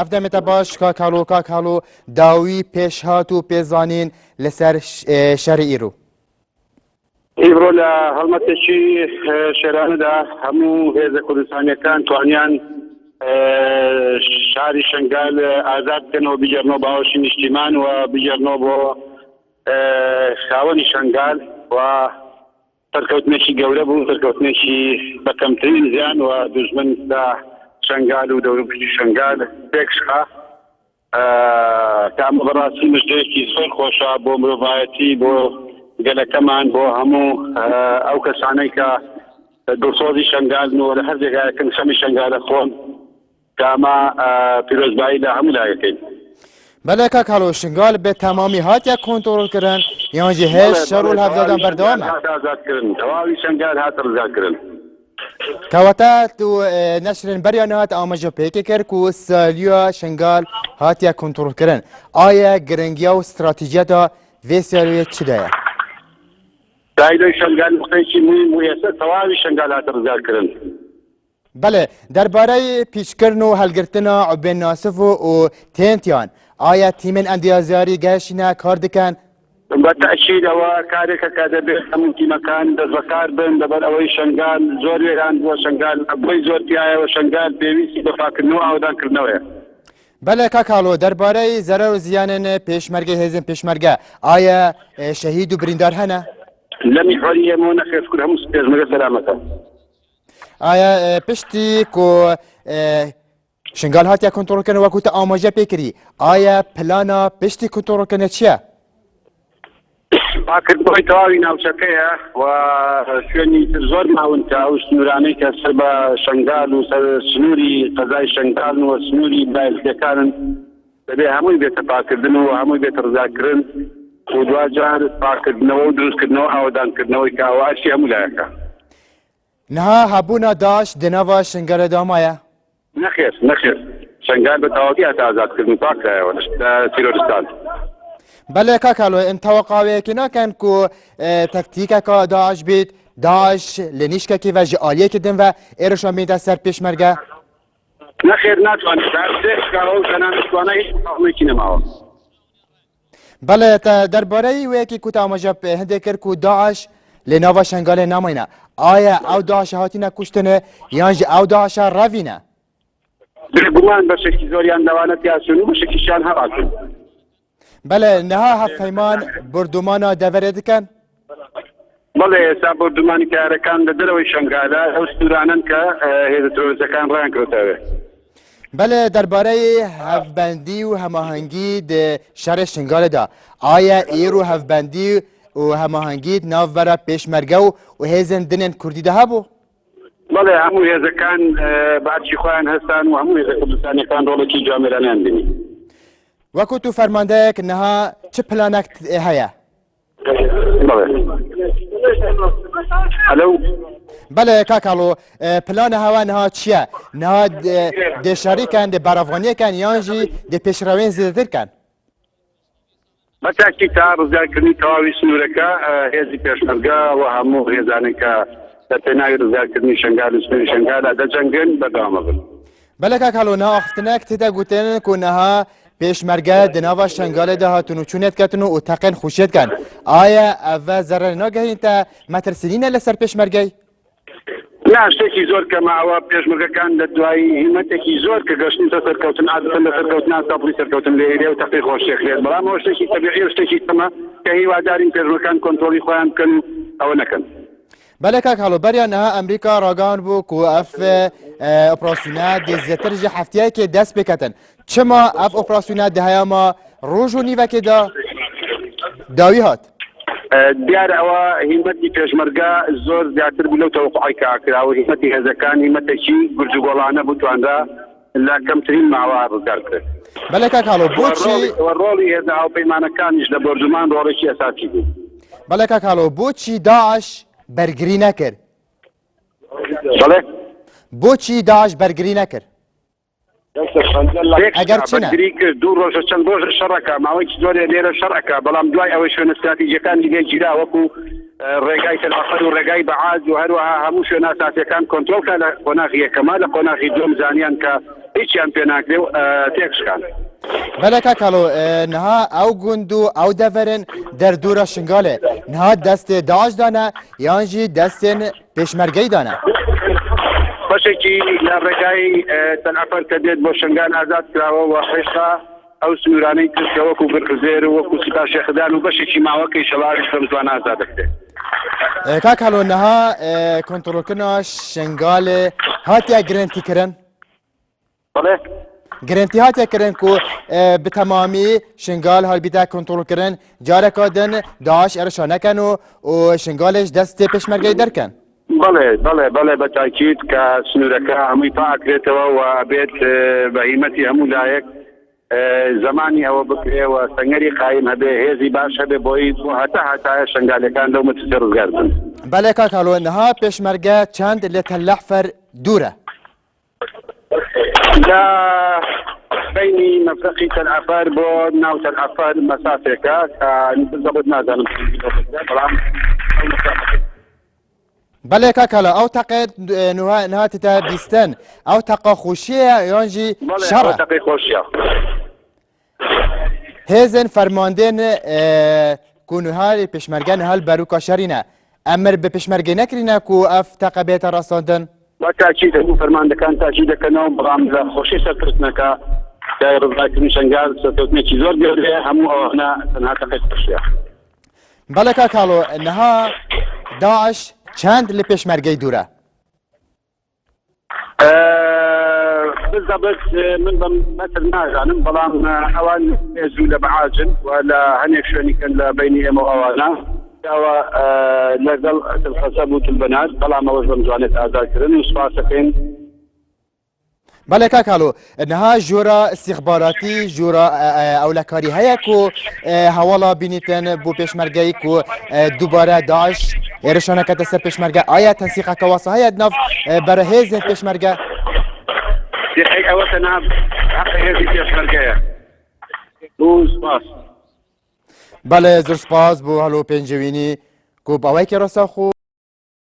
ئەفدەمێتە باش کاک هەڵۆ داوی پێشهات و پێزانین لەسەر شەڕی ئیرۆ. ئیرۆ لە هەڵمەتێکی شێرانەدا هەموو هێزە کوردستانیەکان توانیان شاری شنگال ئازاد بکەنەوە بگەڕنەوە باوەشی نیشتیمان و بگەڕنەوە بۆ خاوەنی شنگال و سەرکەوتنێکی گەورە بوو، سەرکەوتنێکی بە کەمترین زیان و دوژمن دا شنگال و دەوروپشتی شنگال پێکشخا کامە بەڕاستی مژدەیەکی زۆر خۆشە بۆ مرۆڤایەتی بۆ گەلەکەمان بۆ هەموو ئەو کەسانەی کە دڵسۆزی شنگالن و لە هەر جێگایەکن خەمی شنگالە خۆن کامە پیرۆزبایی لە هەموو لایەکەین. بەڵێ کاک هەڵۆ شنگال بە تەمامی هاتیە کۆنتڕۆڵکردن یانجی هێز شەڕ و هەفتادان بەردەوامە؟ ئازادکردن تەواوی شنگال هاتە ڕزگارکردن. کەواتە نەشرن بەریان هات ئاماژە پێکی کرد و سالیوە شنگال هاتیە کۆنتڕۆڵکردن. ئایا گرنگیا و استراتیژیەتە vê سالیوە چدایە؟ دایدۆی شنگال نقطەیەکی مهم و ئێستا تەواوی شنگال هاتە ڕزگارکردن. بەڵێ دەربارەی پیشکردن و هەلگرتنە عوبێن ناسف و تێنتیان ئایا تیمن ئەندازیاری گەشتینە کار دەکەن؟ بەتەئکید ئەوە کارێکە کە دەبێت هەموو تیمەکان دەستبەکار بن لەبەر ئەوەی شنگال زۆر وێران بووە شنگال بۆی زۆر پیایەوە شنگال پێویستی دەفاکردنەوە ئاودانکردنەوەیە. بەڵێ کاک هەڵۆ دەربارەی زەرەر و زیانن پێشمەرگە هێزن پێشمەرگە ئایا شەهید و بریندار هەنە؟ لە میحوەری ئێمە نەخێز کورد هەموو پێشمەرگە سەلامەتە. ئایا پشتی کۆ شنگال هاتیە کۆنتڕۆڵکردن وەکوتە ئاماژە پێکردی ئایا پلانە پشتی کۆنتڕۆڵکردنە چییە؟ پاکردنەوەی تەواوی ناوچەکەیە و شوێنی زۆر ماونتە ئەو سنوورانەی کە سەر بە شنگال و سەر سنووری قەزای شنگالن و سنووری بایلکەکانن دەبێ هەمووی بێتە پاکردن و هەمووی بێتە ڕزگارکردن و دوجار پاکردنەوە و دروستکردنەوە ئاوەدانکردنەوەی کاواشی هەموو لایەکە. نها هەبوونە داش دنەوە شنگالە دامایە؟ نەخێر شنگال بە تەواوی هاتە ئازادکردن پاکرایەوە لە تیرۆریستان. بەڵێ کاک هەڵۆ ئەتەوەقاوەیەکی ناکەن و تەکتیکەکە داعش بێت داعش لە نیشکێکی بە ژئالیەکردن و ئێرەشان بێتە سەر پێشمەرگە؟ نەخێر ناتوانێت و تەنانەت توانای هیچ مقاومەیەکی نەماوە. بەڵێ دەربارەی وەیەکی کوتە ئاماژە هەندێک کرد و داعش لە ناوە شنگالێ ناماینە ئایا ئەو داعشە هاتینە کوشتنە یانجی ئەو داعشە ڕەڤینە؟ بێگومان بەشێکی زۆریان لەوانە پیاسون و بەشێکیشیان هەڵاتن. بەڵێ نەها هەفەیمان بردومانە دەڤەرێ دەکەن؟ بەڵێ ئێستا بردومانی کارەکان لە دەرەوەی شنگالە ئەو سنوورانن کە هێزە تۆرۆریستەکان ڕایان کردوتەوێ. بەڵێ دەربارەی هەفبەندی و هەماهەنگی شەڕی شنگالەدا ئایا ئێرۆ هەفبەندی و هەماهەنگیت ناوبەرە پێشمەرگە و هێزن دنێن کوردی دەهابوو؟ بەڵێ هەموو هێزەکان بەعچی خۆیان هەستان و هەموو هێزە کوردستانیەکان ڕۆڵێکی جوامێرانیان بینی. وەکو تو فەرماندەیەک نەها چ پلانێک هەیە؟ بەڵێ کاک هەڵۆ پلانە هەوا نەها چییە؟ نەها دێشاریکان دێ بەڕەڤانیەکان یانجی دێ پێشڕەوێن زیاترکان؟ بەتاکی تا ڕزگارکردنی تەواوی سنوورەکە هێزی پێشمەرگە و هەموو هێزانێک کە لە پێناوی ڕزگارکردنی شنگال و سنووری شنگالە دەجەنگن بەردەوامە بن. بەڵێ کاک هەڵۆ نەها ئاختنەک تێدا گوتێنن و نەها پێشمەرگە دناوە شنگالێدا هاتون و چونێت کەتن و تەقێن خوشێتکەن ئایا ئەڤە زەرەر ناگەهینتە مەترسینینە لەسەر پێشمەرگەی؟ نا شتێکی زۆر کەماوە پێشمەرگەکان لە دوایی هیمەتێکی زۆر کە گەشتنتە سەرکەوتن عادەتەن لە سەرکەوتنا تاپڵی سەرکەوتن لە ئێرە و تەقی خۆشێخلێت بەڵام ئەوە شتێکی تەبیعی و شتێکی کەمە کە هیوادارین پێشمەرگەکان کۆنتڕۆڵی خۆیان بکەن ئەوە نەکەن. بەڵێ کاک هەڵۆ بەریان نەها ئەمریکا ڕاگەان بوو و ئەف ئۆپراسیۆنە دێزیاتر ژە هەفتەیەکێ دەست پێکەتن چما ئەف ئۆپراسیۆنە دەهەیەمە ڕۆژ و نیڤەکێدا داوی هات؟ دیارە ئەوە هیمەتی پێشمەرگە زۆر زیاتر بوو لەو تەوەقوعی کە ئاکراوە هیمەتی هێزەکان هیمەتێکی گورجوگۆڵانە بوو توانرا لە کەمترین ماوە ڕزگار کرد. بەڵێ کاک هەڵۆ بۆچی ڕۆڵی هێزە هاوپەیمانەکانیش لە بەردومان ڕۆڵێکی ئەساسی بوو. بەڵێ کاک هەڵۆ بۆچی داعش بەرگری نەکرد؟ بەڵێ بۆچی داعش بەرگری نەکرد؟ ئەگەر بەرگری کرد دوو ڕۆژە چەند ڕۆژە شەڕەکە ماوەیەکی زۆرێ لێرە شەڕەکە بەڵام دوای ئەوەی شوێنە استراتیژیەکانی لێ گیرا وەکو ڕێگای تەلعەفەر و ڕێگای بەعاز و هەروەها هەموو شوێنە ئاساسیەکان کۆنتڕۆڵکە لە قۆناغی یەکەما لە قۆناغی دووەم زانیان کە هیچیان پێ ناکرێ و تێکشکان. بله که کلو نها او گندو او دورن در دورا شنگاله نها دست داعش دانه یانجی دست پیشمرگی دانه بەشێکی لە ڕێگای تەنعەفەر کە دێت بۆ شنگال ئازاد کراوە و هێشتا ئەو سنوورانەی کردکە وەکو برکزێر و وەکو سوپا شێخدان و بەشێکی ماوەکەی شەڵاوی شەمزوان ئازاد دەکرێت. که کلو نها کنترل کنا شنگال هاتیا گرنتی کرن بەڵێ گرنتی هاتیا کرن کو به تمامی شنگال هال بیده کنترل کرن جاره کادن داعش ارشانه کن و شنگالش دست پیشمرگی در کن بەڵێ بە تاکید کە سنوورەکە هەمووی پاکرێتەوە و بێت بەهیمەتی هەموو لایەک زمانی ئەوە بکرێەوە سەنگەری قایم هەبێ هێزی باش هەبێ بۆی هەتا شنگالەکان لەو مەترسیە ڕزگار بن. بله کاکالو نها پیشمرگه چند لتلحفر دوره لە بینی مەفرەقی تەنعەفەر بۆ ناو تەنعەفەر مەسافێکە کە زەبت نازانم بەڵام بله کاکالا او تقید نهات تا بیستن او تقا خوشیه یانجی شرع تەقی خۆشیە هزن فرماندن کونوهال پیشمرگن هل بروکا شرینه امر به پیشمرگی نکرینه کو اف تقا بیت رساندن با تاکید هەموو فەرماندەکان تاکید دەکەنەوە بەڵام لە خۆشی سەرکردنەکە دای ڕزگارکردنی شنگال سەرکەوتنێکی زۆر گەورەیە هەموو ئەوانە تەنها تەقی خۆشیە. بله کاکالو نها داعش چند لپیشمرگی دوره بالضبط من بمثل نازانم بەڵام ئەوان زوو لە بەعاجن و لە هەنێک شوێنی کەن لە بینی ئێمە ئەوانە داوە لەگەڵ تلخەسەب و تلبەنات بەڵام ئەوەش بەم جوانێت ئازادکردن و سوپاسەکەین. بله کاکالو نها جورا استخباراتی جورا اولکاری هیا کو حوالا بینیتن بو پیشمرگی کو دوباره داعش ارشانه کت سر پیشمرگه آیا تنسیق کواسه های ناف برهز پیشمرگه دقیق او تنها حق هذه پیشمرگه بو سپاس. بله زر سپاس بو هلو پنجوینی کو باوی که راسا خو